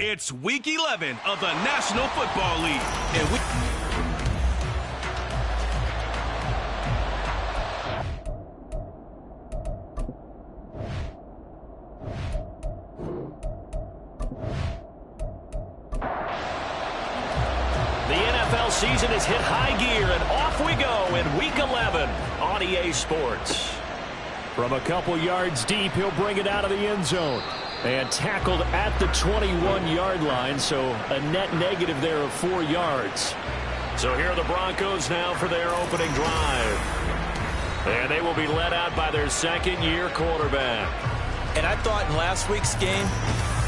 It's Week 11 of the National Football League. And the NFL season has hit high gear, and off we go in Week 11 on EA Sports. From a couple yards deep, he'll bring it out of the end zone. And tackled at the 21-yard line, so a net negative there of 4 yards. So here are the Broncos now for their opening drive. And they will be led out by their second-year quarterback. And I thought in last week's game,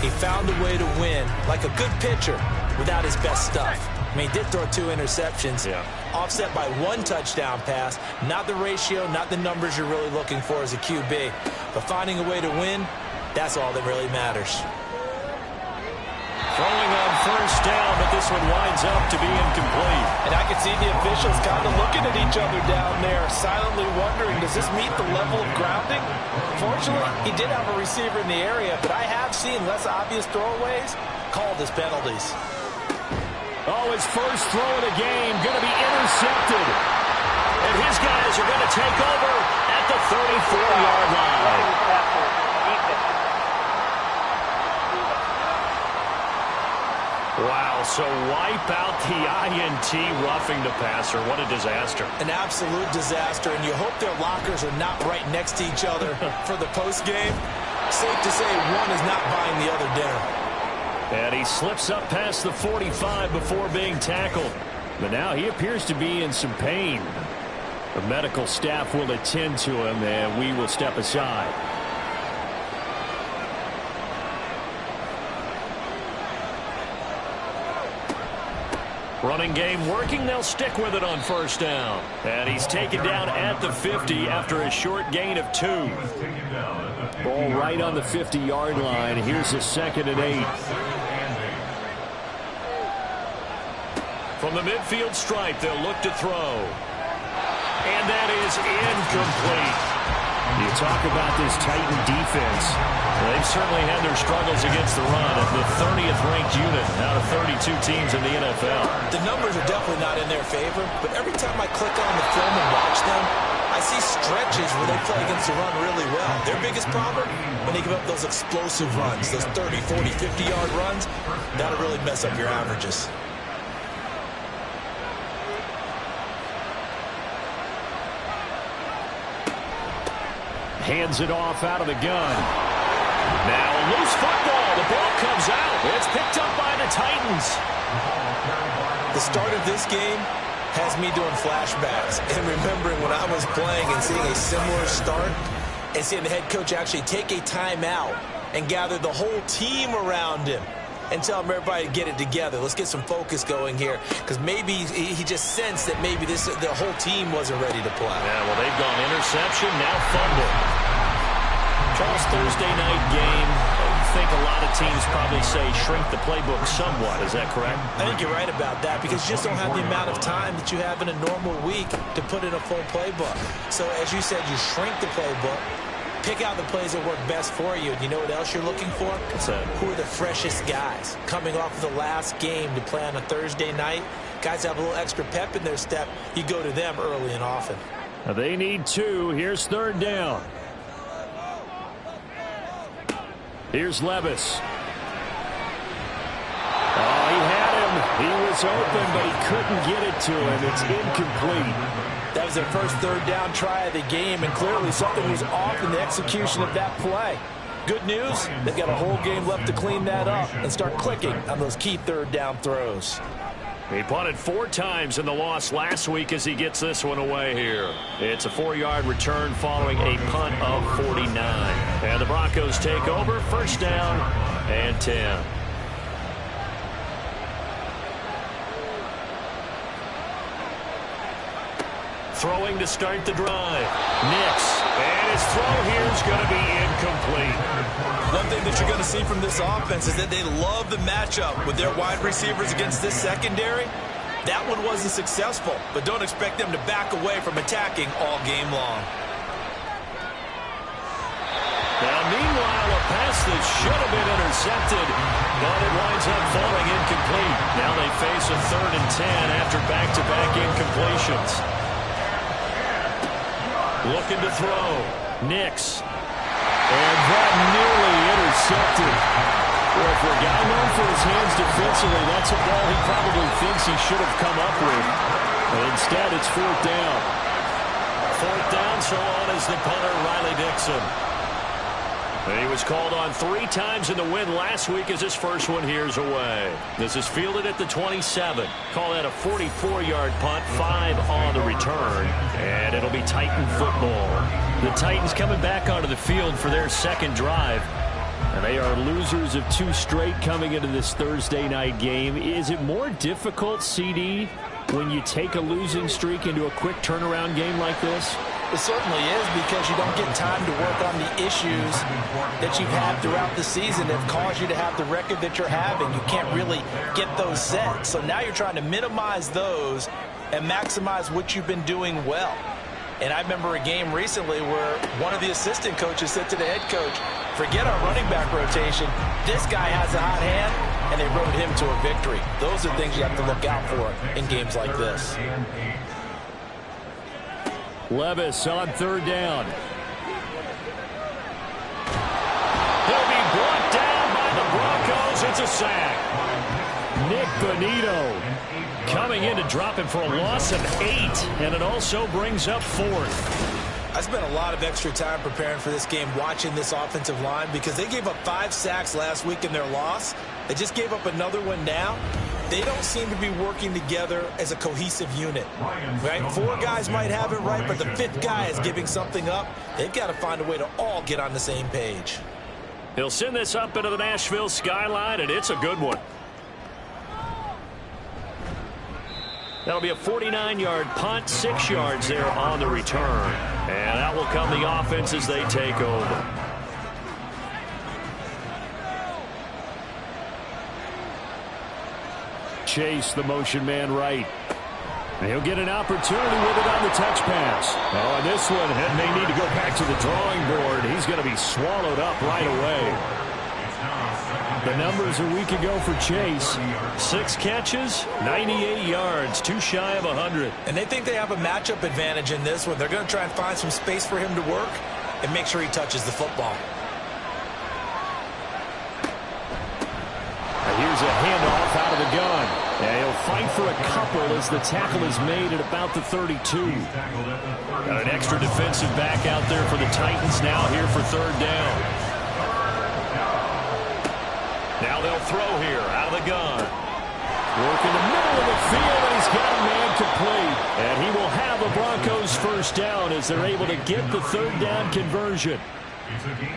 he found a way to win, like a good pitcher, without his best stuff. I mean, he did throw 2 interceptions, offset by 1 touchdown pass. Not the ratio, not the numbers you're really looking for as a QB. But finding a way to win, that's all that really matters. Throwing on first down, but this one winds up to be incomplete. And I can see the officials kind of looking at each other down there, silently wondering, does this meet the level of grounding? Fortunately, he did have a receiver in the area, but I have seen less obvious throwaways called as penalties. Oh, his first throw of the game going to be intercepted. And his guys are going to take over at the 34-yard line. Wow, so wipe out the INT roughing the passer. What a disaster. An absolute disaster, and you hope their lockers are not right next to each other for the postgame. Safe to say one is not buying the other dinner. And he slips up past the 45 before being tackled. But now he appears to be in some pain. The medical staff will attend to him, and we will step aside. Running game working. They'll stick with it on first down. And he's taken down at the 50 after a short gain of 2. Ball right on the 50-yard line. Here's a 2nd and 8. From the midfield stripe, they'll look to throw. And that is incomplete. You talk about this Titan defense. They've certainly had their struggles against the run. The 30th ranked unit out of 32 teams in the NFL. The numbers are definitely not in their favor, but every time I click on the film and watch them, I see stretches where they play against the run really well. Their biggest problem, when they give up those explosive runs, those 30, 40, 50-yard runs, that'll really mess up your averages. Hands it off out of the gun. Now a loose football. The ball comes out. It's picked up by the Titans. The start of this game has me doing flashbacks and remembering when I was playing and seeing a similar start and seeing the head coach actually take a timeout and gather the whole team around him and tell everybody to get it together. Let's get some focus going here, because maybe he just sensed that maybe the whole team wasn't ready to play. Yeah, well, they've gone interception, now fumble. Charles, Thursday night game, I think a lot of teams probably say shrink the playbook somewhat. Is that correct? I think you're right about that, because you just don't have the amount of time that you have in a normal week to put in a full playbook. So, as you said, you shrink the playbook, pick out the plays that work best for you. And you know what else you're looking for? What's that? Who are the freshest guys? Coming off of the last game to play on a Thursday night, guys have a little extra pep in their step. You go to them early and often. Now they need 2. Here's 3rd down. Here's Levis. Oh, he had him. He was open, but he couldn't get it to him. It's incomplete. That was their first 3rd down try of the game, and clearly something was off in the execution of that play. Good news, they've got a whole game left to clean that up and start clicking on those key 3rd down throws. He punted 4 times in the loss last week as he gets this one away here. It's a 4-yard return following a punt of 49. And the Broncos take over, first down and 10. Throwing to start the drive. Nix. And his throw here is going to be incomplete. One thing that you're going to see from this offense is that they love the matchup with their wide receivers against this secondary. That one wasn't successful, but don't expect them to back away from attacking all game long. Now, meanwhile, a pass that should have been intercepted but it winds up falling incomplete. Now they face a 3rd and 10 after back-to-back incompletions. Looking to throw. Nix. And that nearly intercepted. Well, for a guy known for his hands defensively, that's a ball he probably thinks he should have come up with. But instead, it's 4th down. 4th down, so on is the punter, Riley Dixon. And he was called on 3 times in the win last week as his first one here's away. This is fielded at the 27. Call that a 44-yard punt, 5 on the return. And it'll be Titan football. The Titans coming back onto the field for their second drive. And they are losers of 2 straight coming into this Thursday night game. Is it more difficult, CD, when you take a losing streak into a quick turnaround game like this? It certainly is, because you don't get time to work on the issues that you've had throughout the season that have caused you to have the record that you're having. You can't really get those set. So now you're trying to minimize those and maximize what you've been doing well. And I remember a game recently where one of the assistant coaches said to the head coach, forget our running back rotation. This guy has a hot hand, and they rode him to a victory. Those are things you have to look out for in games like this. Levis on 3rd down. He'll be brought down by the Broncos. It's a sack. Nick Bonito coming in to drop him for a loss of 8, and it also brings up 4th. I spent a lot of extra time preparing for this game, watching this offensive line, because they gave up 5 sacks last week in their loss. They just gave up another one now. They don't seem to be working together as a cohesive unit. Right? 4 guys might have it right, but the 5th guy is giving something up. They've got to find a way to all get on the same page. He'll send this up into the Nashville skyline, and it's a good one. That'll be a 49-yard punt, 6 yards there on the return. And out will come the offense as they take over. Chase, the motion man right. And he'll get an opportunity with it on the touch pass. Oh, and this one may need to go back to the drawing board. He's going to be swallowed up right away. The numbers a week ago for Chase. 6 catches, 98 yards, 2 shy of 100. And they think they have a matchup advantage in this one. They're going to try and find some space for him to work and make sure he touches the football. And here's a handoff out of the gun. And he'll fight for a couple as the tackle is made at about the 32. Got an extra defensive back out there for the Titans now here for 3rd down. Now they'll throw here out of the gun. Work in the middle of the field, and he's got a man complete. And he will have the Broncos first down as they're able to get the 3rd down conversion.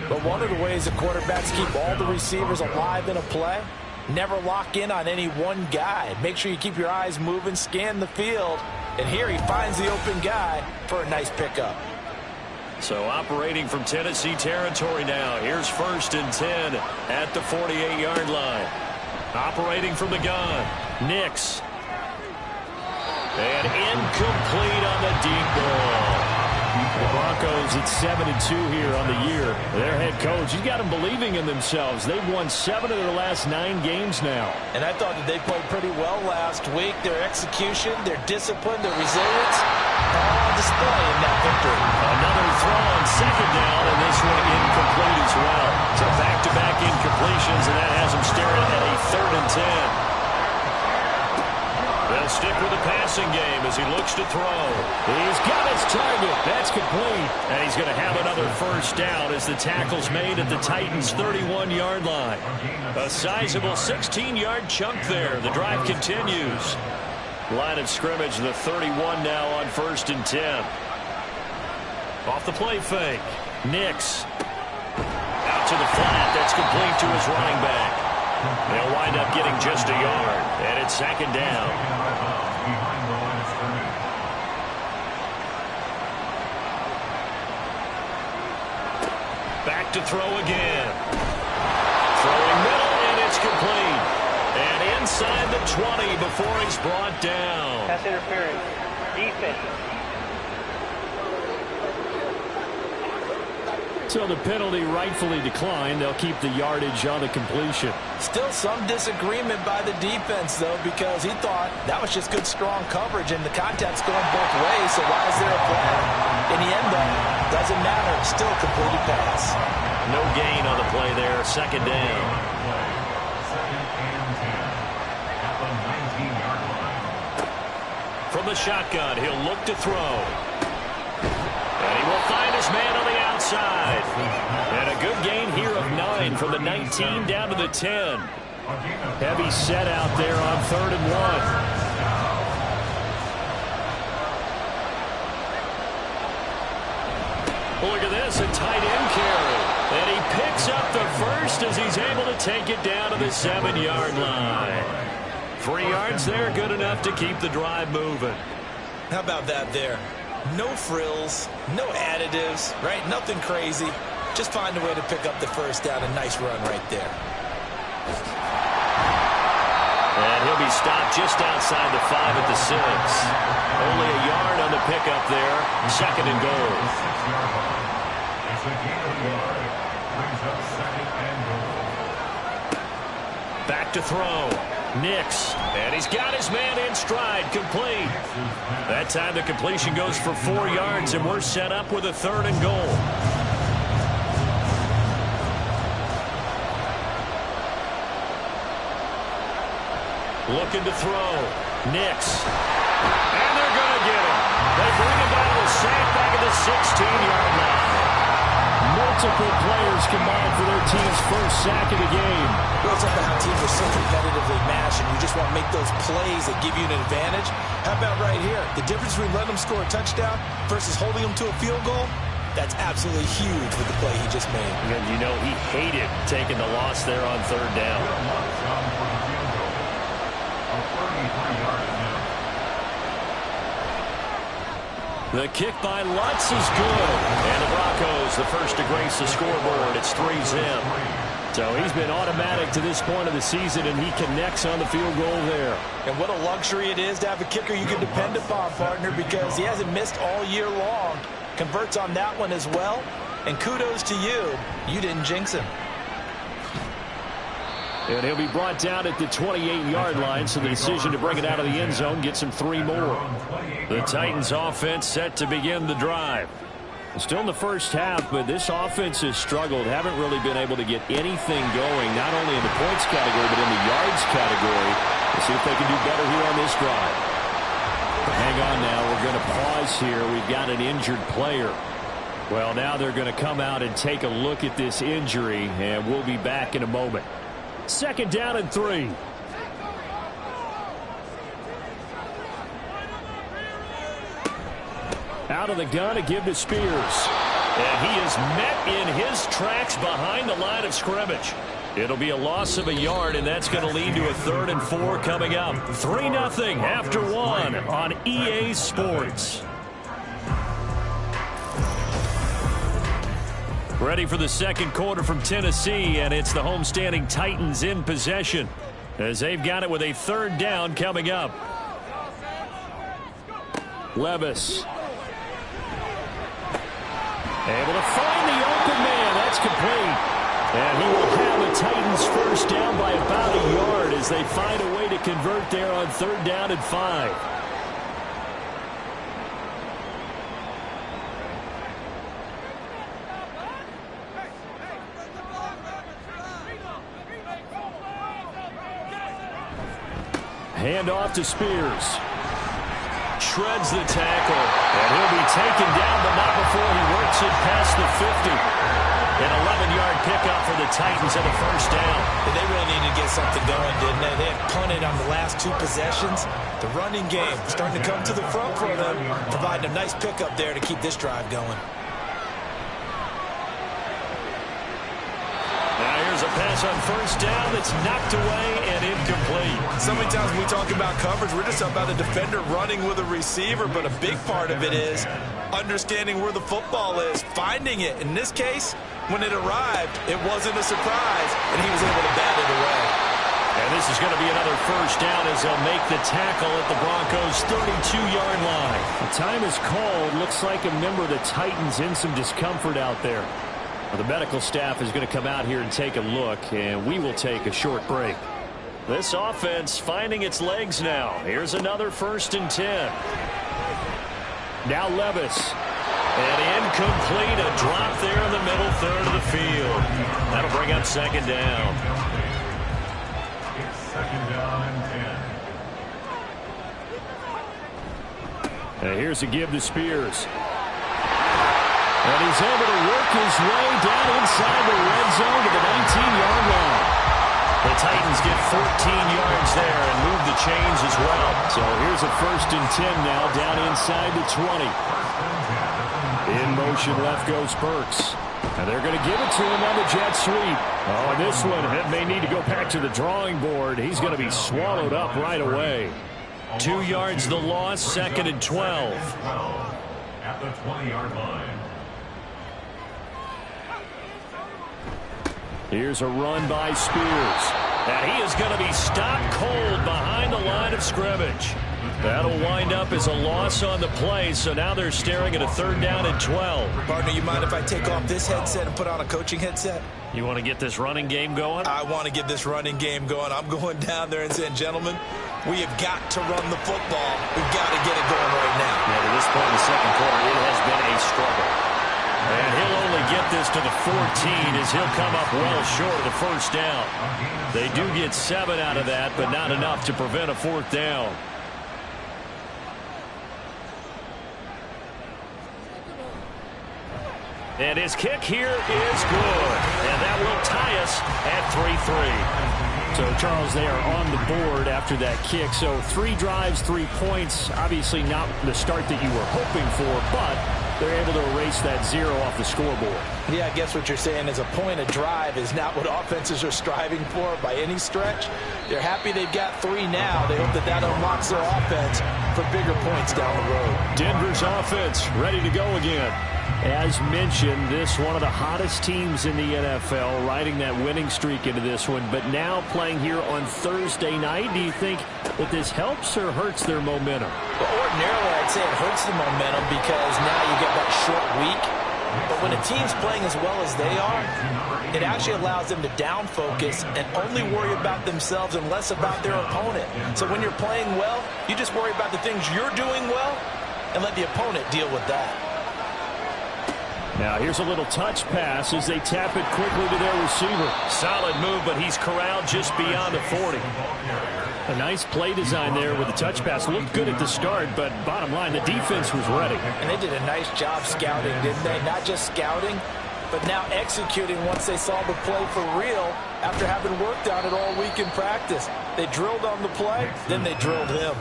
But one of the ways that quarterbacks keep all the receivers alive in a play, never lock in on any one guy. Make sure you keep your eyes moving, scan the field. And here he finds the open guy for a nice pickup. So operating from Tennessee territory now. Here's 1st and 10 at the 48-yard line. Operating from the gun. Nix. And incomplete on the deep ball. The Broncos at 7-2 here on the year. Their head coach, he's got them believing in themselves. They've won 7 of their last 9 games now. And I thought that they played pretty well last week. Their execution, their discipline, their resilience, all on display in that victory. Another throw on 2nd down, and this one incomplete as well. So back-to-back incompletions, and that has them staring at a 3rd and 10. They'll stick with the passing game as he looks to throw. He's got his target. That's complete. And he's going to have another first down as the tackle's made at the Titans' 31-yard line. A sizable 16-yard chunk there. The drive continues. Line of scrimmage, the 31 now on 1st and 10. Off the play fake. Nix. Out to the flat. That's complete to his running back. They'll wind up getting just a yard, and it's 2nd down. Back to throw again. Throwing middle, and it's complete. And inside the 20 before he's brought down. Pass interference. Defense. So the penalty rightfully declined. They'll keep the yardage on the completion. Still some disagreement by the defense, though, because he thought that was just good, strong coverage, and the contact's going both ways, so why is there a flag? In the end, though, doesn't matter. Still a completed pass. No gain on the play there. Second down. From the shotgun, he'll look to throw. And he will find his man on the outside. And a good gain here of 9 from the 19 down to the 10. Heavy set out there on 3rd and 1. Look at this, a tight end carry. And he picks up the first as he's able to take it down to the 7-yard line. 3 yards there, good enough to keep the drive moving. How about that there? No frills, no additives, right? Nothing crazy. Just find a way to pick up the first down. A nice run right there. And he'll be stopped just outside the 5 at the 6. Only a yard on the pickup there. 2nd and goal. Back to throw. Nix, and he's got his man in stride, complete. That time the completion goes for 4 yards, and we're set up with a 3rd and goal. Looking to throw. Nix. And they're going to get him. They bring him down to the sack back at the 16-yard line. Multiple players combined for their team's first sack of the game. We'll talk about how teams are so competitively matched, and you just want to make those plays that give you an advantage. How about right here? The difference between letting them score a touchdown versus holding them to a field goal, that's absolutely huge with the play he just made. And you know he hated taking the loss there on 3rd down. The kick by Lutz is good. And the Broncos, the first to grace the scoreboard. It's 3-zip. So he's been automatic to this point of the season, and he connects on the field goal there. And what a luxury it is to have a kicker you can depend upon, partner, because he hasn't missed all year long. Converts on that one as well. And kudos to you. You didn't jinx him. And he'll be brought down at the 28-yard line, so the decision to bring it out of the end zone gets him 3 more. The Titans offense set to begin the drive. Still in the first half, but this offense has struggled. Haven't really been able to get anything going, not only in the points category, but in the yards category. We'll see if they can do better here on this drive. Hang on now. We're going to pause here. We've got an injured player. Well, now they're going to come out and take a look at this injury, and we'll be back in a moment. 2nd down and 3. Out of the gun to give to Spears. And he is met in his tracks behind the line of scrimmage. It'll be a loss of a yard, and that's going to lead to a 3rd and 4 coming up. 3-0 after 1 on EA Sports. Ready for the second quarter from Tennessee, and it's the homestanding Titans in possession as they've got it with a 3rd down coming up. Levis. Able to find the open man. That's complete. And he will have the Titans first down by about a yard as they find a way to convert there on 3rd down and 5. Hand off to Spears. Shreds the tackle. And he'll be taken down, but not before he works it past the 50. An 11-yard pickup for the Titans at a first down. They really needed to get something going, didn't they? They had punted on the last 2 possessions. The running game starting to come to the front for them, providing a nice pickup there to keep this drive going. Here's a pass on first down that's knocked away and incomplete. So many times when we talk about coverage, we're just talking about the defender running with a receiver, but a big part of it is understanding where the football is, finding it. In this case, when it arrived, it wasn't a surprise, and he was able to bat it away. And this is going to be another first down as they'll make the tackle at the Broncos' 32-yard line. The time is called. Looks like a member of the Titans in some discomfort out there. The medical staff is going to come out here and take a look, and we will take a short break. This offense finding its legs now. Here's another 1st and 10. Now Levis. And incomplete, a drop there in the middle third of the field. That'll bring up 2nd down. It's 2nd down and 10. And here's a give to Spears. And he's able to work his way down inside the red zone to the 19-yard line. The Titans get 14 yards there and move the chains as well. So here's a 1st and 10 now down inside the 20. In motion left goes Burks. And they're going to give it to him on the jet sweep. Oh, and this one, it may need to go back to the drawing board. He's going to be swallowed up right away. 2 yards the loss, 2nd and 12. At the 20-yard line. Here's a run by Spears. And he is going to be stopped cold behind the line of scrimmage. That'll wind up as a loss on the play, so now they're staring at a 3rd down and 12. Partner, you mind if I take off this headset and put on a coaching headset? You want to get this running game going? I want to get this running game going. I'm going down there and saying, gentlemen, we have got to run the football. We've got to get it going right now. Yeah, to this point in the 2nd quarter, it has been a struggle. And he'll only get this to the 14 as he'll come up well short of the 1st down. They do get 7 out of that, but not enough to prevent a 4th down. And his kick here is good. And that will tie us at 3-3. So, Charles, they are on the board after that kick. So 3 drives, 3 points. Obviously not the start that you were hoping for, but they're able to erase that 0 off the scoreboard. Yeah, I guess what you're saying is a point a drive is not what offenses are striving for by any stretch. They're happy they've got 3 now. They hope that that unlocks their offense for bigger points down the road. Denver's offense ready to go again. As mentioned, this one of the hottest teams in the NFL, riding that winning streak into this one, but now playing here on Thursday night. Do you think that this helps or hurts their momentum? Well, ordinarily, I'd say it hurts the momentum because now you get that short week. But when a team's playing as well as they are, it actually allows them to down focus and only worry about themselves and less about their opponent. So when you're playing well, you just worry about the things you're doing well and let the opponent deal with that. Now here's a little touch pass as they tap it quickly to their receiver. Solid move, but he's corralled just beyond the 40. A nice play design there with the touch pass. Looked good at the start, but bottom line, the defense was ready. And they did a nice job scouting, didn't they? Not just scouting, but now executing once they saw the play for real after having worked on it all week in practice. They drilled on the play, then they drilled him.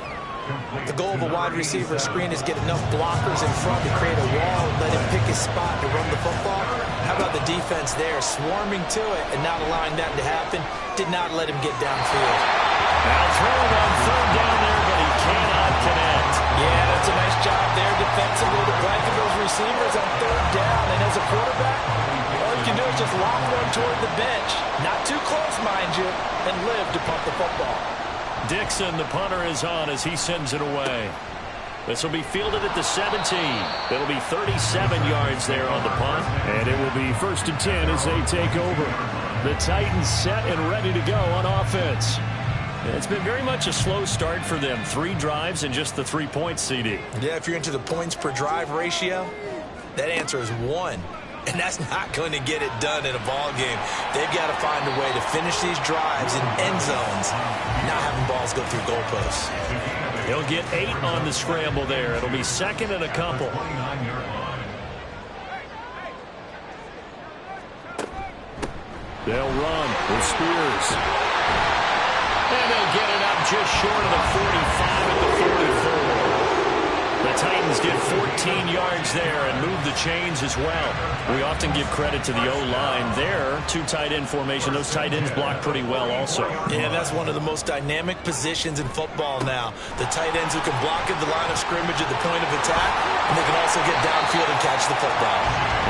The goal of a wide receiver screen is get enough blockers in front to create a wall and let him pick his spot to run the football. How about the defense there, swarming to it and not allowing that to happen? Did not let him get downfield. Now throwing on 3rd down there, but he cannot connect. Yeah, that's a nice job there defensively to blanket those receivers on 3rd down. And as a quarterback, all you can do is just lock one toward the bench. Not too close, mind you, and live to punt the football. Dixon, the punter, is on as he sends it away. This will be fielded at the 17. It'll be 37 yards there on the punt. And it will be 1st and 10 as they take over. The Titans set and ready to go on offense. It's been very much a slow start for them. 3 drives and just the 3 points, CD. Yeah, if you're into the points per drive ratio, that answer is 1. And that's not going to get it done in a ball game. They've got to find a way to finish these drives in end zones, not having balls go through goalposts. He'll get 8 on the scramble there. It'll be 2nd and a couple. They'll run with Spears. And they'll get it up just short of the 45 at the 44. The Titans get 14 yards there and move the chains as well. We often give credit to the O-line there. 2 tight end formation. Those tight ends block pretty well also. Yeah, that's one of the most dynamic positions in football now. The tight ends who can block at the line of scrimmage at the point of attack, and they can also get downfield and catch the football.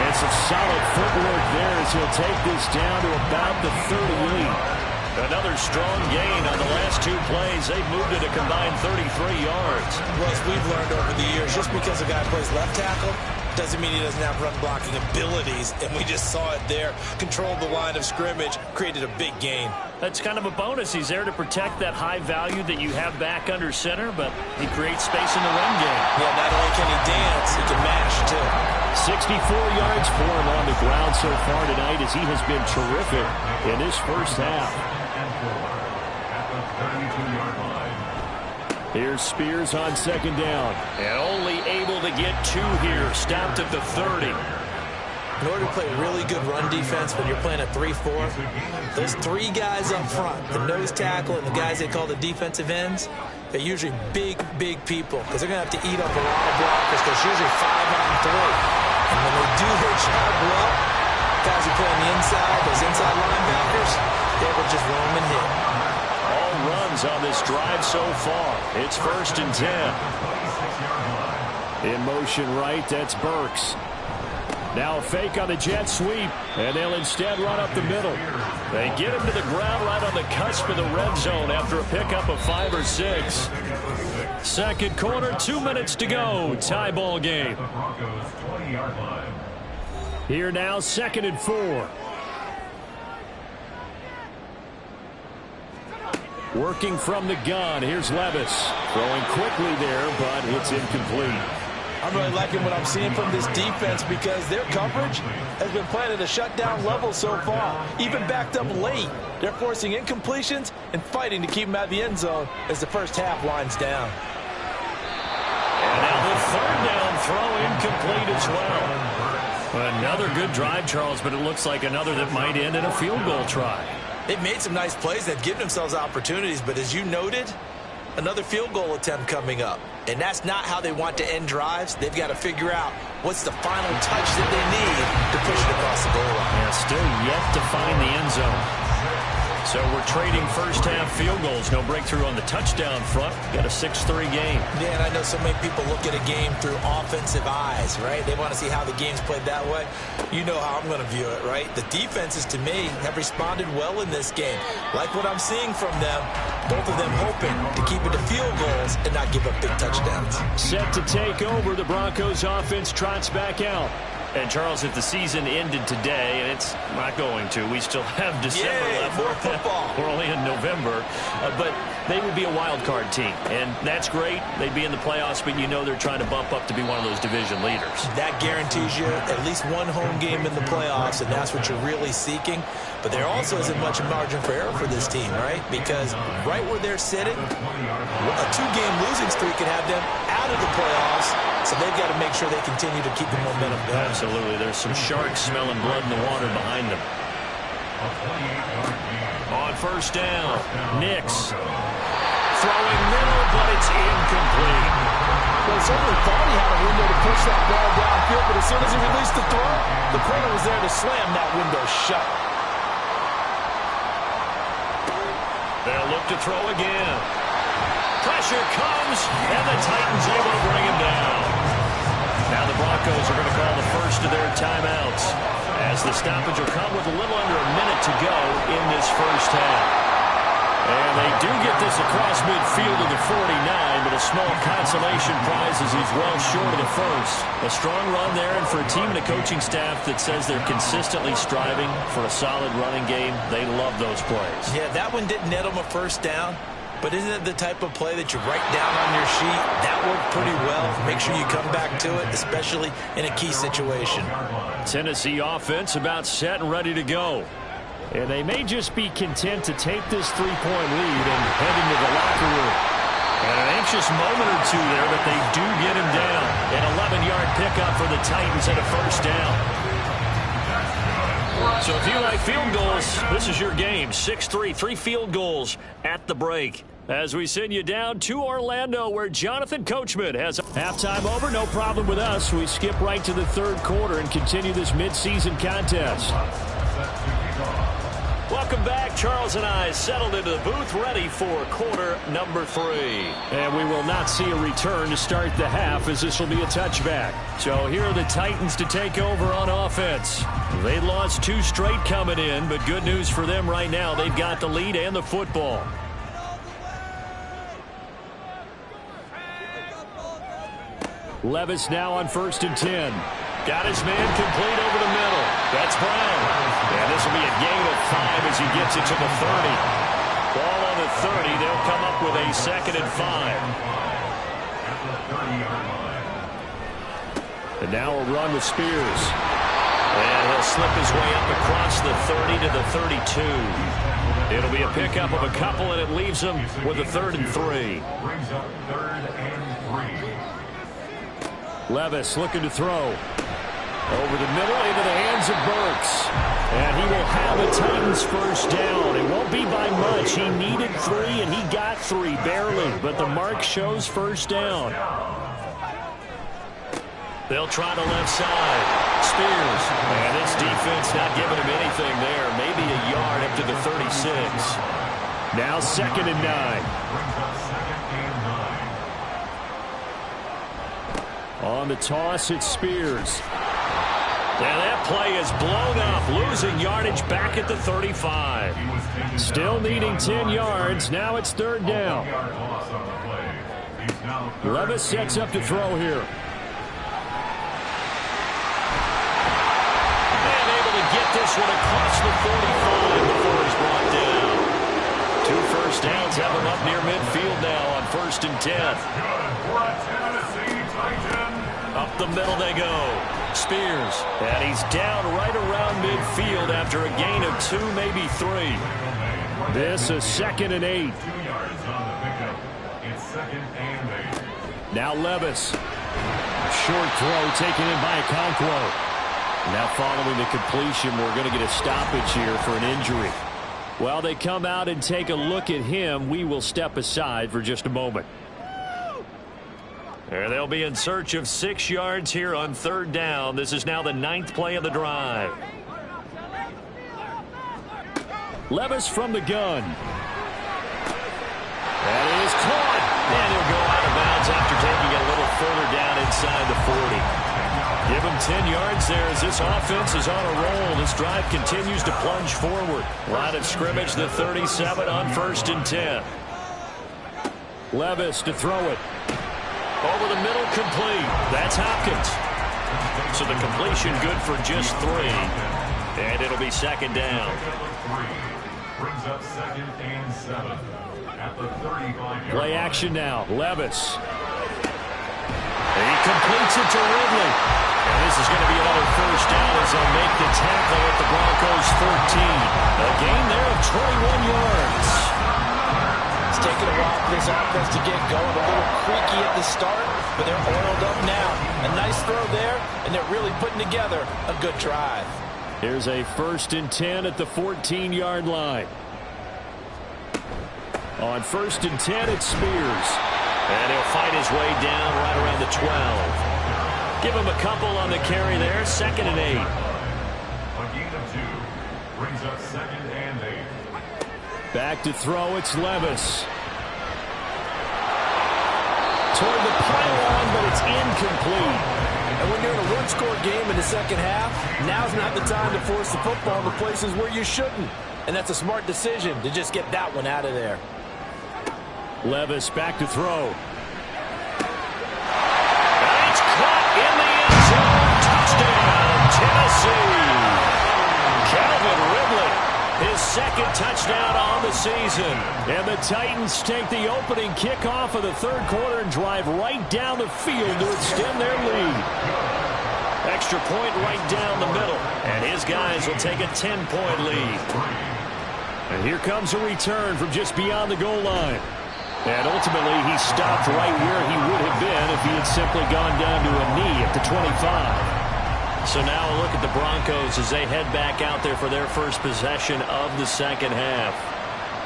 And some solid footwork there as he'll take this down to about the 38. Another strong gain on the last 2 plays. They've moved it a combined 33 yards. Well, as we've learned over the years, just because a guy plays left tackle doesn't mean he doesn't have run blocking abilities, and we just saw it there. Controlled the line of scrimmage, created a big gain. That's kind of a bonus. He's there to protect that high value that you have back under center, but he creates space in the run game. Yeah, not only can he dance, he can mash, too. 64 yards for him on the ground so far tonight as he has been terrific in his first half. At the 32-yard line. Here's Spears on second down. And only able to get 2 here. Stopped at the 30. In order to play really good run defense when you're playing a 3-4, those 3 guys up front, the nose tackle and the guys they call the defensive ends, they're usually big, big people because they're going to have to eat up a lot of blockers because it's usually 5-on-3. And when they do their job well, guys who play on the inside, those inside linebackers, they will just roam and hit. All runs on this drive so far. It's 1st and 10. In motion right, that's Burks. Now a fake on the jet sweep, and they'll instead run up the middle. They get him to the ground right on the cusp of the red zone after a pickup of 5 or 6. Second quarter, 2 minutes to go. Tie ball game. Here now, 2nd and 4. Working from the gun, here's Levis. Throwing quickly there, but it's incomplete. I'm really liking what I'm seeing from this defense because their coverage has been playing at a shutdown level so far. Even backed up late, they're forcing incompletions and fighting to keep them out of the end zone as the first half winds down. And now the 3rd down throw incomplete as well. Another good drive, Charles, but it looks like another that might end in a field goal try. They've made some nice plays. They've given themselves opportunities, but as you noted, another field goal attempt coming up. And that's not how they want to end drives. They've got to figure out what's the final touch that they need to push it across the goal line. Yeah, still yet to find the end zone. So we're trading first half field goals. No breakthrough on the touchdown front. Got a 6-3 game. Yeah, and I know so many people look at a game through offensive eyes, right? They want to see how the game's played that way. You know how I'm going to view it, right? The defenses, to me, have responded well in this game. Like what I'm seeing from them, both of them hoping to keep it to field goals and not give up big touchdowns. Set to take over, the Broncos offense trots back out. And, Charles, if the season ended today, and it's not going to, we still have December left. More football. We're only in November. But they would be a wild card team. And that's great. They'd be in the playoffs, but you know they're trying to bump up to be one of those division leaders. That guarantees you at least one home game in the playoffs, and that's what you're really seeking. But there also isn't much margin for error for this team, right? Because right where they're sitting, a 2-game losing streak could have them out of the playoffs. So they've got to make sure they continue to keep the momentum going. Absolutely. There's some sharks smelling blood in the water behind them. On first down, Nix. Throwing middle, but it's incomplete. Well, certainly thought he had a window to push that ball downfield, but as soon as he released the throw, the corner was there to slam that window shut. They'll look to throw again. Pressure comes, and the Titans able to bring him down. Now the Broncos are going to call the first of their timeouts, as the stoppage will come with a little under a minute to go in this first half. And they do get this across midfield to the 49, but a small consolation prize as he's well short of the first. A strong run there, and for a team and a coaching staff that says they're consistently striving for a solid running game, they love those plays. Yeah, that one didn't net them a first down. But isn't it the type of play that you write down on your sheet? That worked pretty well. Make sure you come back to it, especially in a key situation. Tennessee offense about set and ready to go. And they may just be content to take this 3-point lead and head into the locker room. And an anxious moment or two there, but they do get him down. An 11-yard pickup for the Titans at a first down. So if you like field goals, this is your game. 6-3, 3 field goals at the break. As we send you down to Orlando, where Jonathan Coachman has halftime over. No problem with us. We skip right to the third quarter and continue this midseason contest. Welcome back. Charles and I settled into the booth, ready for quarter number 3. And we will not see a return to start the half, as this will be a touchback. So here are the Titans to take over on offense. They lost 2 straight coming in, but good news for them right now. They've got the lead and the football. Levis now on 1st and 10. Got his man complete over the middle. That's Brown. And this will be a gain of 5 as he gets it to the 30. Ball on the 30. They'll come up with a 2nd and 5. And now a run with Spears. And he'll slip his way up across the 30 to the 32. It'll be a pickup of a couple, and it leaves him with a 3rd and 3. Brings up 3rd and 3. Levis looking to throw. Over the middle into the hands of Burks. And he will have a Titans first down. It won't be by much. He needed 3, and he got 3, barely. But the mark shows first down. They'll try the left side. Spears. And this defense not giving him anything there. Maybe a yard up to the 36. Now 2nd and 9. Brings up 2nd and 9. On the toss, it's Spears. And that play is blown up, losing yardage back at the 35. Still needing 10 yards. Now it's 3rd down. Levis sets up to throw here. And able to get this one across the 45 before he's brought down. 2 first downs have him up near midfield now on 1st and 10. Up the middle they go. Spears. And he's down right around midfield after a gain of 2, maybe 3. This is 2nd and 8. 2 yards on the pickup. It's 2nd and 8. Now Levis. Short throw taken in by Okonkwo. Now following the completion, we're going to get a stoppage here for an injury. While they come out and take a look at him, we will step aside for just a moment. And they'll be in search of 6 yards here on 3rd down. This is now the 9th play of the drive. Levis from the gun. That is caught. And he'll go out of bounds after taking it a little further down inside the 40. Give him 10 yards there as this offense is on a roll. This drive continues to plunge forward. Line of scrimmage, the 37 on 1st and 10. Levis to throw it. Over the middle, complete. That's Hopkins. So the completion good for just 3. And it'll be 2nd down. Brings up 2nd and 7. At the 35-yard Play action now. Levis. He completes it to Ridley. And this is going to be another first down as they'll make the tackle at the Broncos 14. A gain there of 21 yards. It's taken a while for this offense to get going. A little creaky at the start, but they're oiled up now. A nice throw there, and they're really putting together a good drive. Here's a 1st and 10 at the 14-yard line. On 1st and 10, it's Spears. And he'll fight his way down right around the 12. Give him a couple on the carry there. 2nd and 8. A gain of 2. Brings up 2nd and 8. Back to throw, it's Levis. Toward the pylon, but it's incomplete. And when you're in a one-score game in the second half, now's not the time to force the football in the places where you shouldn't. And that's a smart decision to just get that one out of there. Levis back to throw. And it's caught in the end zone. Touchdown, Tennessee. Calvin Ridley, his 2nd touchdown on the season. And the Titans take the opening kickoff of the 3rd quarter and drive right down the field to extend their lead. Extra point right down the middle. And his guys will take a 10-point lead. And here comes a return from just beyond the goal line. And ultimately, he stopped right where he would have been if he had simply gone down to a knee at the 25. So now a look at the Broncos as they head back out there for their first possession of the second half.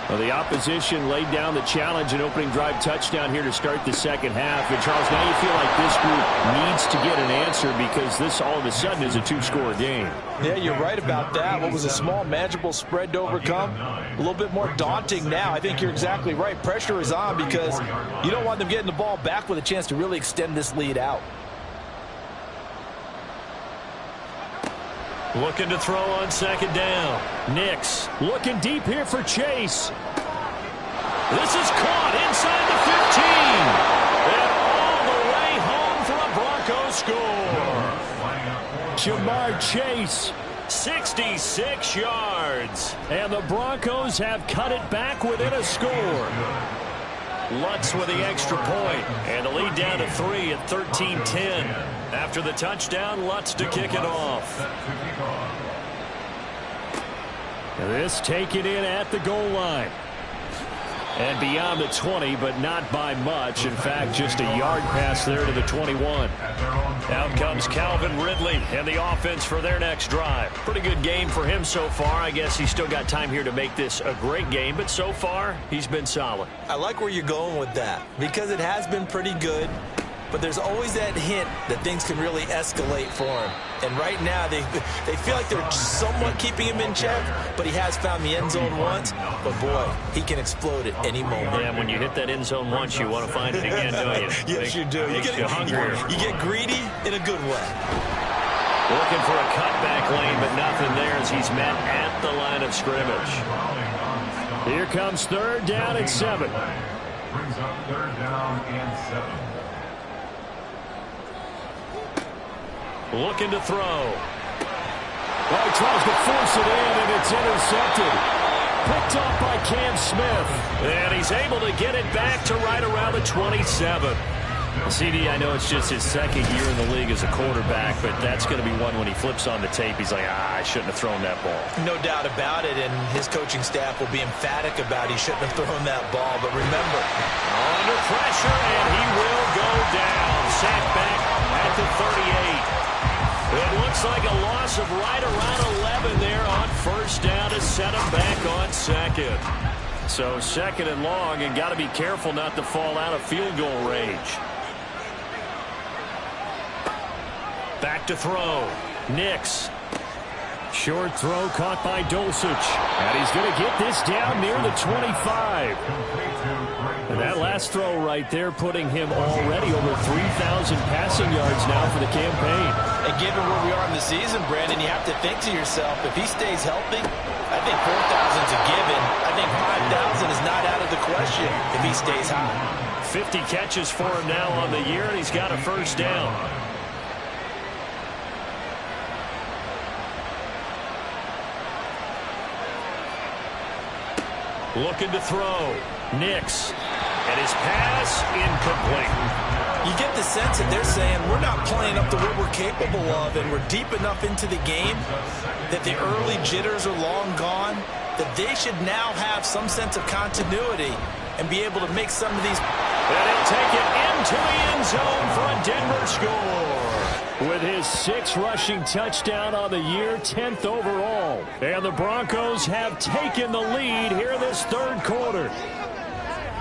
Well, the opposition laid down the challenge and opening drive touchdown here to start the second half. And, Charles, now you feel like this group needs to get an answer because this all of a sudden is a 2-score game. Yeah, you're right about that. What was a small, manageable spread to overcome? A little bit more daunting now. I think you're exactly right. Pressure is on because you don't want them getting the ball back with a chance to really extend this lead out. Looking to throw on 2nd down. Nix looking deep here for Chase. This is caught inside the 15. And all the way home for a Broncos score. Ja'Marr Chase. 66 yards. And the Broncos have cut it back within a score. Lutz with the extra point. And the lead down to 3 at 13-10. After the touchdown, Lutz to kick it off. This taken in at the goal line. And beyond the 20, but not by much. In fact, just a yard pass there to the 21. Out comes Calvin Ridley and the offense for their next drive. Pretty good game for him so far. I guess he's still got time here to make this a great game, but so far, he's been solid. I like where you're going with that because it has been pretty good. But there's always that hint that things can really escalate for him. And right now, they feel like they're somewhat keeping him in check, but he has found the end zone once. But, boy, he can explode at any moment. Yeah, when you hit that end zone once, you want to find it again, don't you? Yes, you do. You get hungrier. You get greedy in a good way. Looking for a cutback lane, but nothing there as he's met at the line of scrimmage. Here comes 3rd down and 7. Brings up 3rd down and 7. Looking to throw. Well, he tries to force it in, and it's intercepted. Picked off by Cam Smith. And he's able to get it back to right around the 27. CD, I know it's just his 2nd year in the league as a quarterback, but that's going to be one when he flips on the tape. He's like, I shouldn't have thrown that ball. No doubt about it, and his coaching staff will be emphatic about he shouldn't have thrown that ball. But remember, under pressure, and he will go down. Sacked back at the 38. It looks like a loss of right around 11 there on 1st down to set him back on 2nd. So 2nd and long, and got to be careful not to fall out of field goal range. Back to throw. Nix. Short throw caught by Dulcich. And he's going to get this down near the 25. And that last throw right there putting him already over 3,000 passing yards now for the campaign. And given where we are in the season, Brandon, you have to think to yourself, if he stays healthy, I think 4,000 is a given. I think 5,000 is not out of the question if he stays high. 50 catches for him now on the year, and he's got a 1st down. Looking to throw. Nix. And his pass incomplete. You get the sense that they're saying we're not playing up to what we're capable of, and we're deep enough into the game that the early jitters are long gone, that they should now have some sense of continuity and be able to make some of these. And he'll take it into the end zone for a Denver score. With his 6th rushing touchdown on the year, 10th overall. And the Broncos have taken the lead here in this 3rd quarter.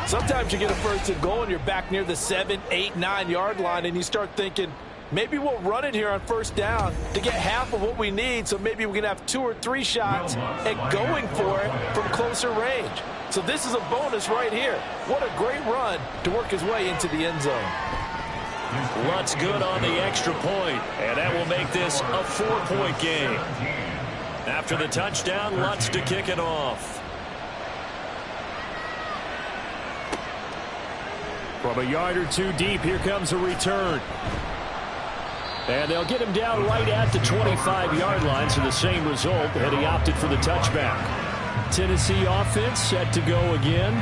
Sometimes you get a 1st and goal and you're back near the 7, 8, 9 yard line and you start thinking, maybe we'll run it here on 1st down to get half of what we need, so maybe we can have 2 or 3 shots at going for it from closer range. So this is a bonus right here. What a great run to work his way into the end zone. Lutz good on the extra point, and that will make this a 4-point game. After the touchdown, Lutz to kick it off. From a yard or 2 deep, here comes a return. And they'll get him down right at the 25-yard line, so the same result, and he opted for the touchback. Tennessee offense set to go again.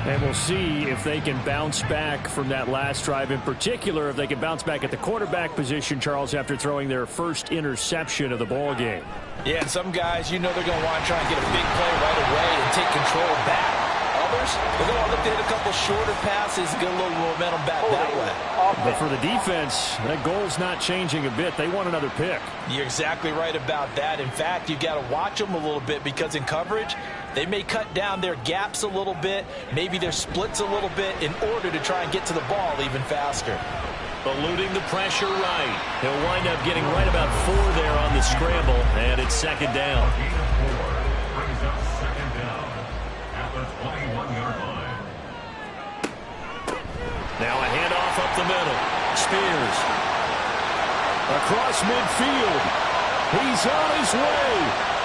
And we'll see if they can bounce back from that last drive. In particular, if they can bounce back at the quarterback position, Charles, after throwing their 1st interception of the ball game. Yeah, and some guys, you know they're going to want to try and get a big play right away and take control back. Others, they're going to look to hit a couple shorter passes, get a little momentum back that way. But for the defense, that goal's not changing a bit. They want another pick. You're exactly right about that. In fact, you got to watch them a little bit because in coverage, they may cut down their gaps a little bit, maybe their splits a little bit in order to try and get to the ball even faster. Eluding the pressure right. He'll wind up getting right about 4 there on the scramble, and it's 2nd down. Brings up 2nd down at the 21-yard line. Now a handoff up the middle. Spears. Across midfield. He's on his way.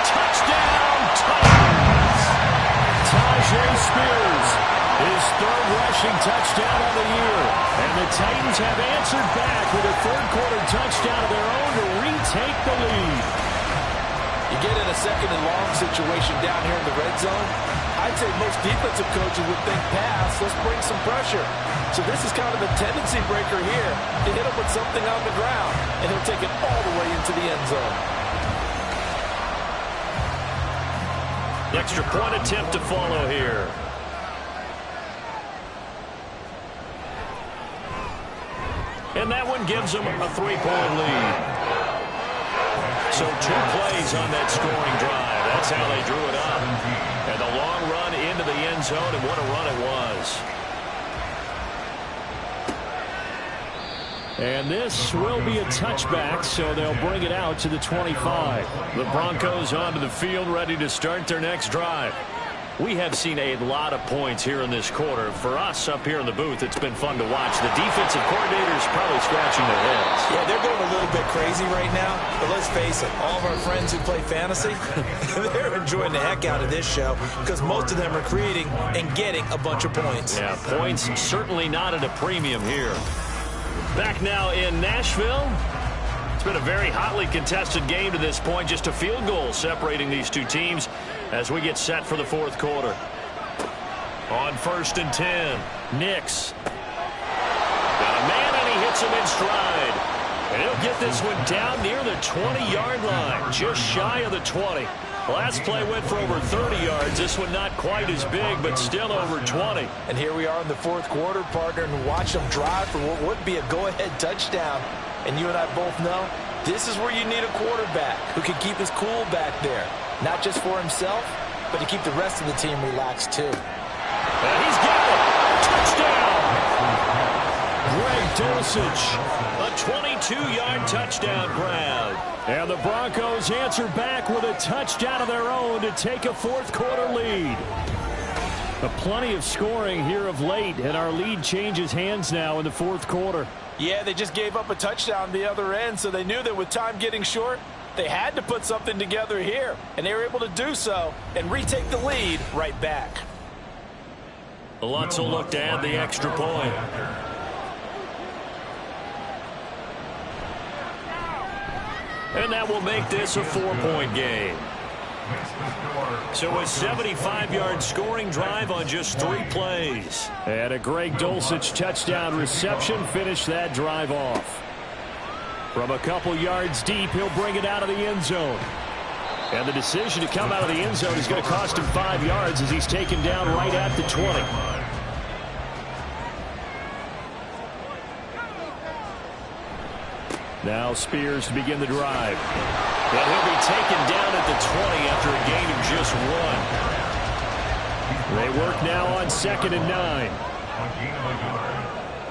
Touchdown, Titans. Tyjae Spears His third rushing touchdown of the year. And the Titans have answered back with a third-quarter touchdown of their own to retake the lead. You get in a second and long situation down here in the red zone, I'd say most defensive coaches would think pass, let's bring some pressure. So this is kind of a tendency breaker here to hit him with something on the ground, and he'll take it all the way into the end zone. The extra point attempt to follow here. And that one gives them a 3-point lead. So 2 plays on that scoring drive. That's how they drew it up. And the long run into the end zone, and what a run it was. And this will be a touchback, so they'll bring it out to the 25. The Broncos onto the field, ready to start their next drive. We have seen a lot of points here in this quarter. For us up here in the booth, it's been fun to watch. The defensive coordinators probably scratching their heads. Yeah, they're going a little bit crazy right now. But let's face it, all of our friends who play fantasy, they're enjoying the heck out of this show because most of them are creating and getting a bunch of points. Yeah, points certainly not at a premium here. Back now in Nashville. It's been a very hotly contested game to this point. Just a field goal separating these two teams as we get set for the fourth quarter. On 1st and 10, Nix. Got a man, and he hits him in stride. And he'll get this one down near the 20-yard line, just shy of the 20. Last play went for over 30 yards. This one not quite as big, but still over 20. And here we are in the fourth quarter, partner, and watch them drive for what would be a go-ahead touchdown. And you and I both know this is where you need a quarterback who can keep his cool back there. Not just for himself, but to keep the rest of the team relaxed too. And he's got it. Touchdown. Greg Dulcich. A 22-yard touchdown grab. And the Broncos answer back with a touchdown of their own to take a fourth-quarter lead. Plenty of scoring here of late, and our lead changes hands now in the fourth quarter. Yeah, they just gave up a touchdown the other end, so they knew that with time getting short, they had to put something together here, and they were able to do so and retake the lead right back. Lutz will look to add the extra point. And that will make this a 4-point game. So a 75-yard scoring drive on just 3 plays. And a Greg Dulcich touchdown reception finished that drive off. From a couple yards deep, he'll bring it out of the end zone. And the decision to come out of the end zone is going to cost him 5 yards as he's taken down right at the 20. Now Spears to begin the drive. And he'll be taken down at the 20 after a gain of just 1. They work now on 2nd and 9. A gain of a yard.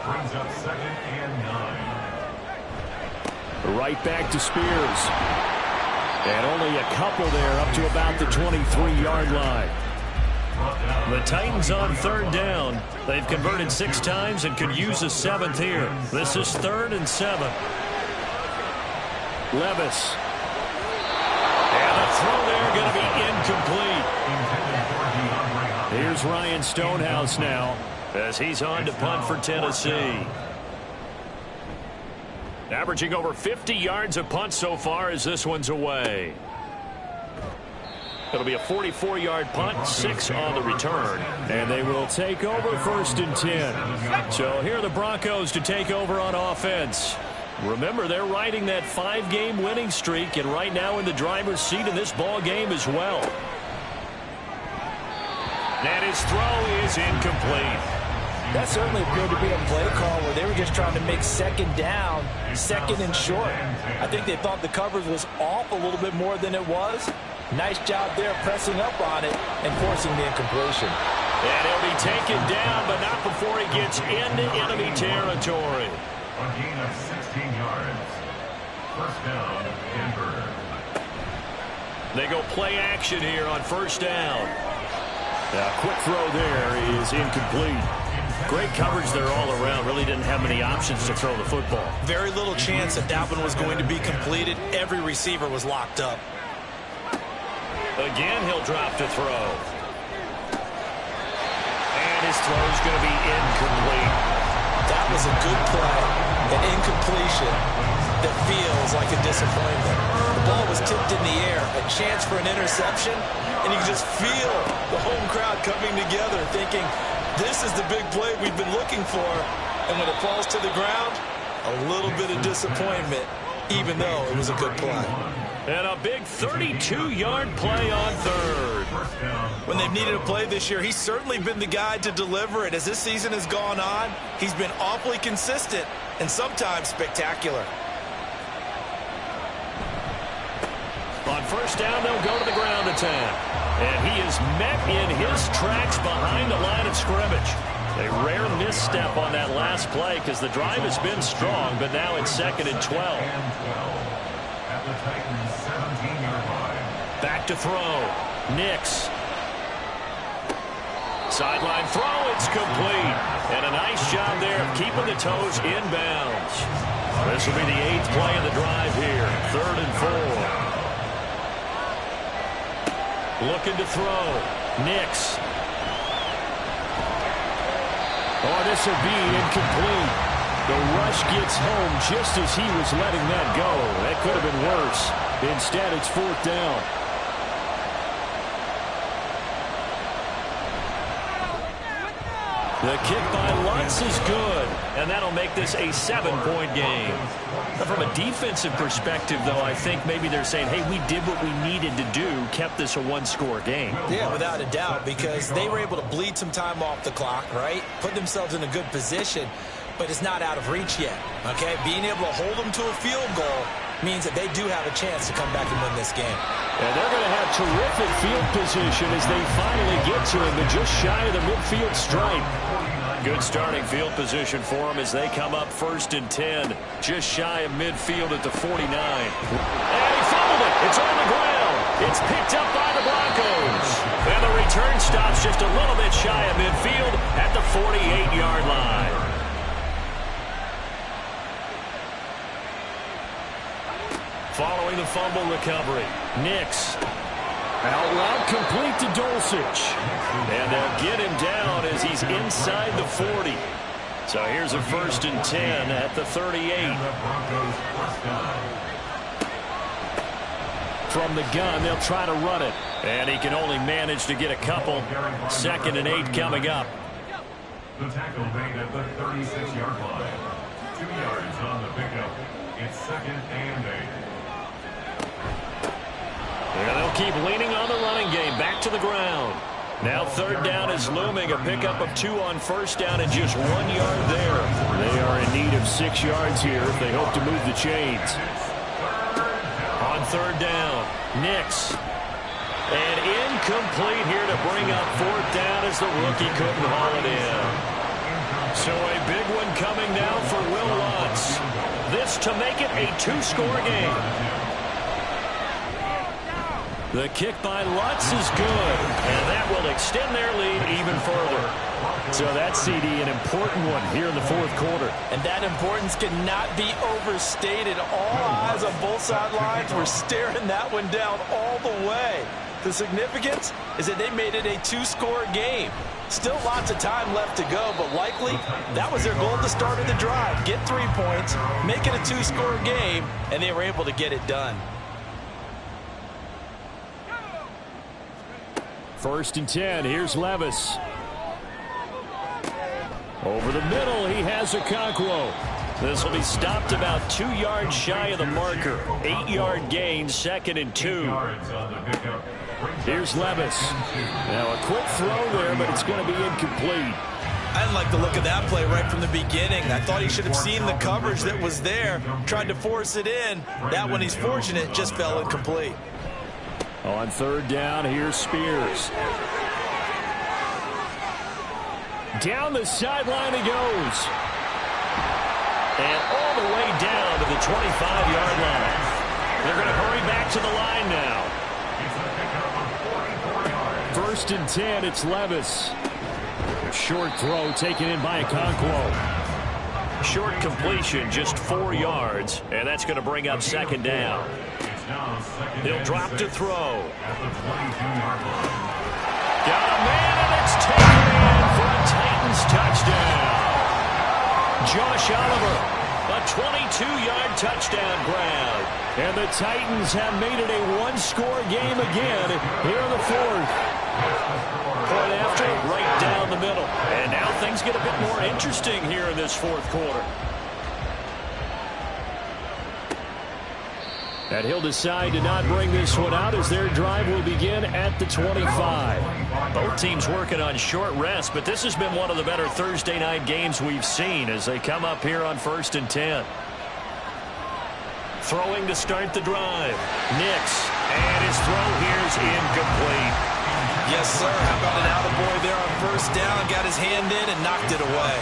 Brings up 2nd and 9. Right back to Spears. And only a couple there up to about the 23-yard line. The Titans on 3rd down. They've converted 6 times and could use a 7th here. This is 3rd and 7. Levis. And the throw there going to be incomplete. Here's Ryan Stonehouse now as he's on to punt for Tennessee. Averaging over 50 yards a punt so far as this one's away. It'll be a 44-yard punt, 6 on the return. And they will take over 1st and 10. So here are the Broncos to take over on offense. Remember, they're riding that 5-game winning streak, and right now in the driver's seat in this ball game as well. And his throw is incomplete. That certainly appeared to be a play call where they were just trying to make 2nd down, 2nd and short. I think they thought the coverage was off a little bit more than it was. Nice job there pressing up on it and forcing the incompletion. And he'll be taken down, but not before he gets into enemy territory. A gain of 16 yards. 1st down, Denver. They go play action here on 1st down. A quick throw there is incomplete. Great coverage there all around. Really didn't have many options to throw the football. Very little chance that that one was going to be completed. Every receiver was locked up. Again, he'll drop to throw. And And his throw is going to be incomplete. That was a good play, an incompletion that feels like a disappointment. The ball was tipped in the air, a chance for an interception, and you can just feel the home crowd coming together thinking, this is the big play we've been looking for. And when it falls to the ground, a little bit of disappointment, even though it was a good play. And a big 32-yard play on third. When they've needed a play this year, he's certainly been the guy to deliver it. As this season has gone on, he's been awfully consistent and sometimes spectacular. On first down, they'll go to the ground attack. And he is met in his tracks behind the line of scrimmage. A rare misstep on that last play because the drive has been strong, but now it's 2nd and 12. At the Titans' 17-yard line. Back to throw. Nix. Sideline throw, it's complete. And a nice job there of keeping the toes inbounds. This will be the 8th play of the drive here. 3rd and 4. Looking to throw. Nix. Oh, this will be incomplete. The rush gets home just as he was letting that go. That could have been worse. Instead, it's 4th down. The kick by Lutz is good, and that'll make this a 7-point game. Now, from a defensive perspective, though, I think maybe they're saying, hey, we did what we needed to do, kept this a one-score game. Yeah, without a doubt, because they were able to bleed some time off the clock, right? Put themselves in a good position, but it's not out of reach yet, okay? Being able to hold them to a field goal means that they do have a chance to come back and win this game. And they're going to have terrific field position as they finally get to him, but just shy of the midfield stripe. Good starting field position for them as they come up 1st and 10, just shy of midfield at the 49. And he fumbled it. It's on the ground. It's picked up by the Broncos. And the return stops just a little bit shy of midfield at the 48-yard line. Following the fumble recovery, Nix. Out loud, complete to Dulcich. And they'll get him down as he's inside the 40. So here's a 1st and 10 at the 38. From the gun, they'll try to run it. And he can only manage to get a couple. 2nd and 8 coming up. The tackle made at the 36-yard line. 2 yards on the pickup. It's 2nd and 8. Yeah, they'll keep leaning on the running game. Back to the ground. Now 3rd down is looming. A pickup of 2 on 1st down and just 1 yard there. They are in need of 6 yards here if they hope to move the chains. On 3rd down, Nix. And incomplete here to bring up 4th down as the rookie couldn't haul it in. So a big one coming now for Will Lutz. This to make it a 2-score game. The kick by Lutz is good, and that will extend their lead even further. So that's, CD, an important one here in the 4th quarter. And that importance cannot be overstated. All eyes on both sidelines were staring that one down all the way. The significance is that they made it a 2-score game. Still lots of time left to go, but likely that was their goal at the start of the drive. Get 3 points, make it a 2-score game, and they were able to get it done. 1st and 10, here's Levis. Over the middle, he has Okonkwo. This will be stopped about 2 yards shy of the marker. 8-yard gain, 2nd and 2. Here's Levis. Now a quick throw there, but it's going to be incomplete. I didn't like the look of that play right from the beginning. I thought he should have seen the coverage that was there, tried to force it in. That one, he's fortunate, just fell incomplete. On 3rd down, here's Spears. Down the sideline he goes. And all the way down to the 25-yard line. They're going to hurry back to the line now. 1st and 10, it's Levis. A short throw taken in by Okonkwo. Short completion, just 4 yards, and that's going to bring up 2nd down. He'll drop to throw. Got a man, and it's taken in for a touchdown. Titans touchdown. Josh Oliver, a 22-yard touchdown grab. And the Titans have made it a one-score game again here in the fourth. Point after, right down the middle. And now things get a bit more interesting here in this fourth quarter. And he'll decide to not bring this one out as their drive will begin at the 25. Both teams working on short rest, but this has been one of the better Thursday night games we've seen as they come up here on 1st and 10. Throwing to start the drive. Nix. And his throw here's incomplete. Yes, sir. How about an attaboy there on 1st down? Got his hand in and knocked it away.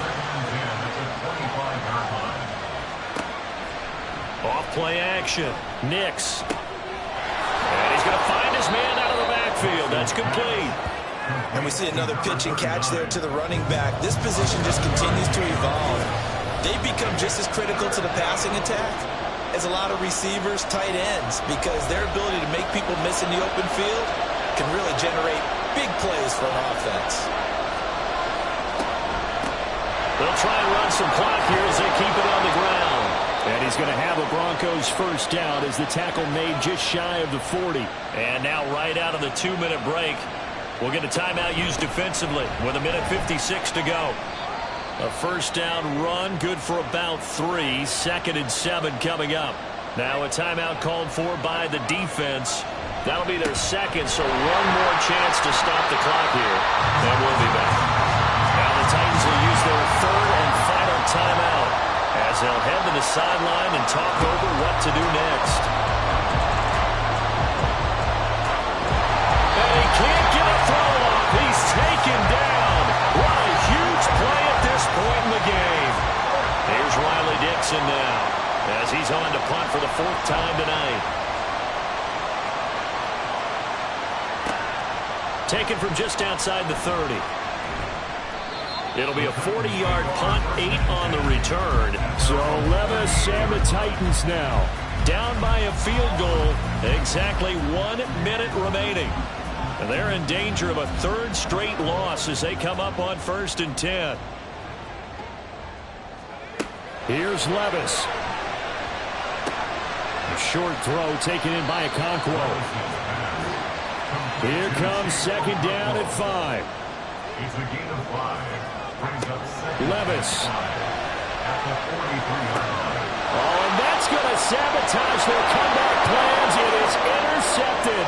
Off-play action. Nix. And he's going to find his man out of the backfield. That's complete. And we see another pitch and catch there to the running back. This position just continues to evolve. They become just as critical to the passing attack as a lot of receivers, tight ends, because their ability to make people miss in the open field can really generate big plays for an offense. They'll try and run some clock here as they keep it on the ground. And he's going to have a Broncos first down as the tackle made just shy of the 40. And now right out of the 2-minute break, we'll get a timeout used defensively with 1:56 to go. A first down run, good for about 3. 2nd and 7 coming up. Now a timeout called for by the defense. That'll be their second, so one more chance to stop the clock here. And we'll be back. Now the Titans will use their 3rd and final timeout as they'll head to the sideline and talk over what to do next. And he can't get a throw off. He's taken down. What a huge play at this point in the game. Here's Riley Dixon now as he's on to punt for the 4th time tonight. Taken from just outside the 30. It'll be a 40-yard punt, 8 on the return. So Levis and the Titans now down by a field goal. Exactly 1 minute remaining. And they're in danger of a 3rd straight loss as they come up on 1st and 10. Here's Levis. A short throw taken in by Okonkwo. Here comes 2nd down at 5. It's a gain of 5. Brings up 2nd Levis. At the 43-yard line. Oh, and that's going to sabotage their comeback plans. It is intercepted.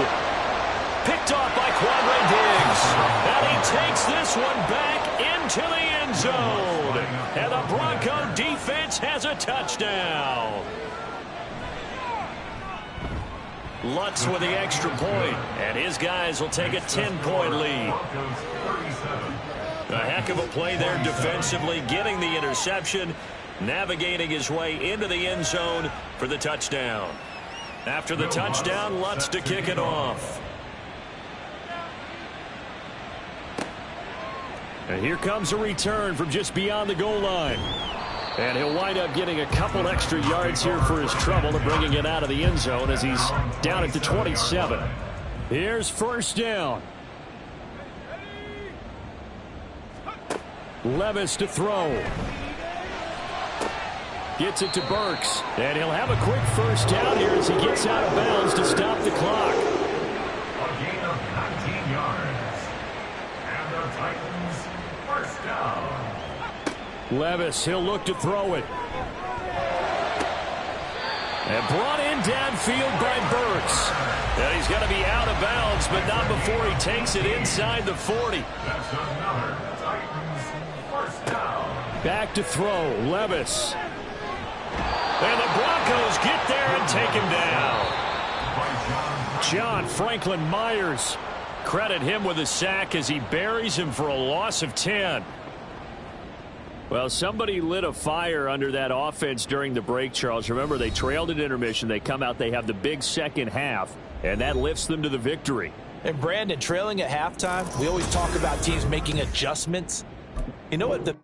Picked off by Quandre Diggs. And he takes this one back into the end zone. And the Bronco defense has a touchdown. Lutz with the extra point, and his guys will take a 10-point lead. A heck of a play there defensively, getting the interception, navigating his way into the end zone for the touchdown. After the touchdown, Lutz to kick it off. And here comes a return from just beyond the goal line. And he'll wind up getting a couple extra yards here for his trouble and bringing it out of the end zone as he's down at the 27. Here's 1st down. Levis to throw. Gets it to Burks. And he'll have a quick 1st down here as he gets out of bounds to stop the clock. A gain of 19 yards. And the Titans 1st down. Levis, he'll look to throw it. And brought in downfield by Burks. And he's going to be out of bounds, but not before he takes it inside the 40. That's another Titans 1st down. Back to throw, Levis. And the Broncos get there and take him down. John Franklin Myers. Credit him with a sack as he buries him for a loss of 10. Well, somebody lit a fire under that offense during the break, Charles. Remember, they trailed at intermission. They come out, they have the big second half, and that lifts them to the victory. And, Brandon, trailing at halftime, we always talk about teams making adjustments. You know what? The